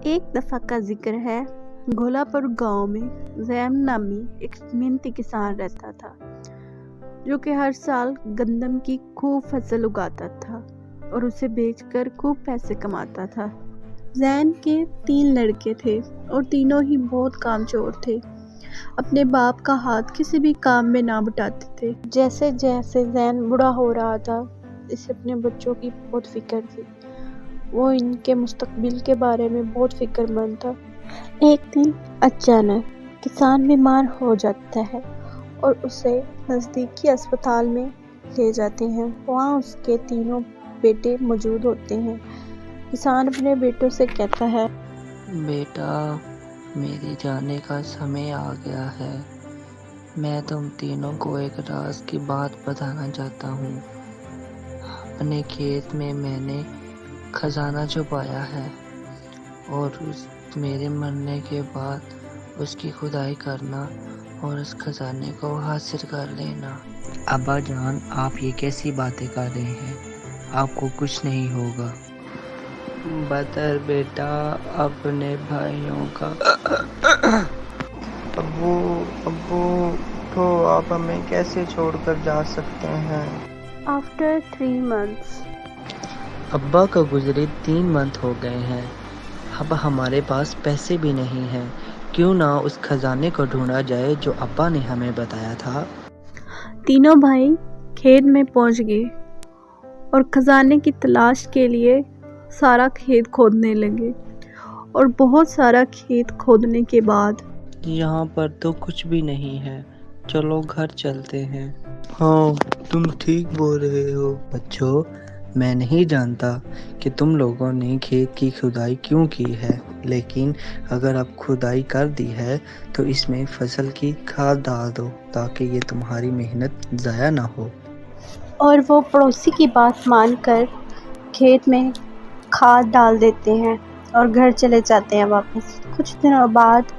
ایک دفعہ کا ذکر ہے، گھولا پور گاؤں میں زین نامی ایک محنتی کسان رہتا تھا جو کہ ہر سال گندم کی خوب فصل اگاتا تھا اور اسے بیچ کر خوب پیسے کماتا تھا۔ زین کے 3 لڑکے تھے اور تینوں ہی بہت کام چور تھے۔ اپنے باپ کا ہاتھ کسی بھی کام میں نہ بٹاتے تھے۔ جیسے جیسے زین بوڑھا ہو رہا تھا، اسے اپنے بچوں کی بہت فکر تھی۔ وہ ان کے مستقبل کے بارے میں بہت فکر مند تھا۔ ایک دن اچانک کسان بیمار ہو جاتا ہے اور اسے نزدیکی اسپتال میں لے جاتے ہیں۔ وہاں اس کے تینوں بیٹے موجود ہوتے ہیں۔ کسان اپنے بیٹوں سے کہتا ہے، بیٹا، میرے جانے کا سمے آ گیا ہے۔ میں تم تینوں کو ایک راز کی بات بتانا چاہتا ہوں۔ اپنے کھیت میں نے خزانہ چھپایا ہے اور میرے مرنے کے بعد اس کی کھدائی کرنا اور اس خزانے کو حاصل کر لینا۔ ابا جان، آپ یہ کیسی باتیں کر رہے ہیں؟ آپ کو کچھ نہیں ہوگا۔ بدر بیٹا، اپنے بھائیوں کا ابو تو آپ ہمیں کیسے چھوڑ کر جا سکتے ہیں؟ After 3 months ابا کا گزرے 3 منتھ ہو گئے ہیں۔ اب ہمارے پاس پیسے بھی نہیں ہیں۔ کیوں نہ اس خزانے کو ڈھونڈا جائے جو ابا نے ہمیں بتایا تھا۔ تینوں بھائی کھیت میں پہنچ گئے اور خزانے کی تلاش کے لیے سارا کھیت کھودنے لگے اور بہت سارا کھیت کھودنے کے بعد یہاں پر تو کچھ بھی نہیں ہے، چلو گھر چلتے ہیں۔ ہاں، تم ٹھیک بول رہے ہو بچوں۔ میں نہیں جانتا کہ تم لوگوں نے کھیت کی کھدائی کیوں کی ہے، لیکن اگر اب کھدائی کر دی ہے تو اس میں فصل کی کھاد ڈال دو تاکہ یہ تمہاری محنت ضائع نہ ہو۔ اور وہ پڑوسی کی بات مان کر کھیت میں کھاد ڈال دیتے ہیں اور گھر چلے جاتے ہیں واپس۔ کچھ دنوں بعد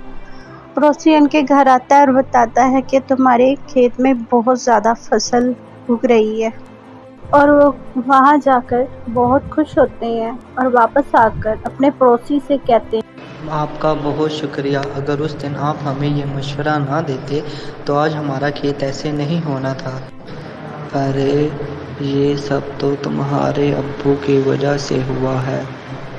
پڑوسی ان کے گھر آتا ہے اور بتاتا ہے کہ تمہارے کھیت میں بہت زیادہ فصل اگ رہی ہے، اور وہ وہاں جا کر بہت خوش ہوتے ہیں اور واپس آ کر اپنے پڑوسی سے کہتے ہیں، آپ کا بہت شکریہ۔ اگر اس دن آپ ہمیں یہ مشورہ نہ دیتے تو آج ہمارا کھیت ایسے نہیں ہونا تھا۔ ارے یہ سب تو تمہارے ابو کی وجہ سے ہوا ہے۔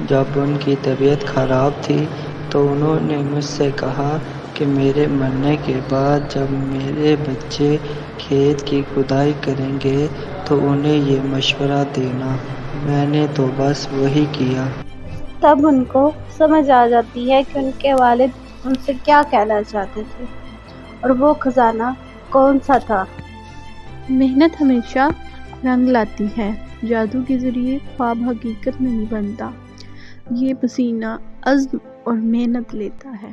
جب ان کی طبیعت خراب تھی تو انہوں نے مجھ سے کہا کہ میرے مرنے کے بعد جب میرے بچے کھیت کی کھدائی کریں گے تو انہیں یہ مشورہ دینا۔ میں نے تو بس وہی کیا۔ تب ان کو سمجھ آ جاتی ہے کہ ان کے والد ان سے کیا کہنا چاہتے تھے اور وہ خزانہ کون سا تھا۔ محنت ہمیشہ رنگ لاتی ہے۔ جادو کے ذریعے خواب حقیقت نہیں بنتا، یہ پسینہ، عزم اور محنت لیتا ہے۔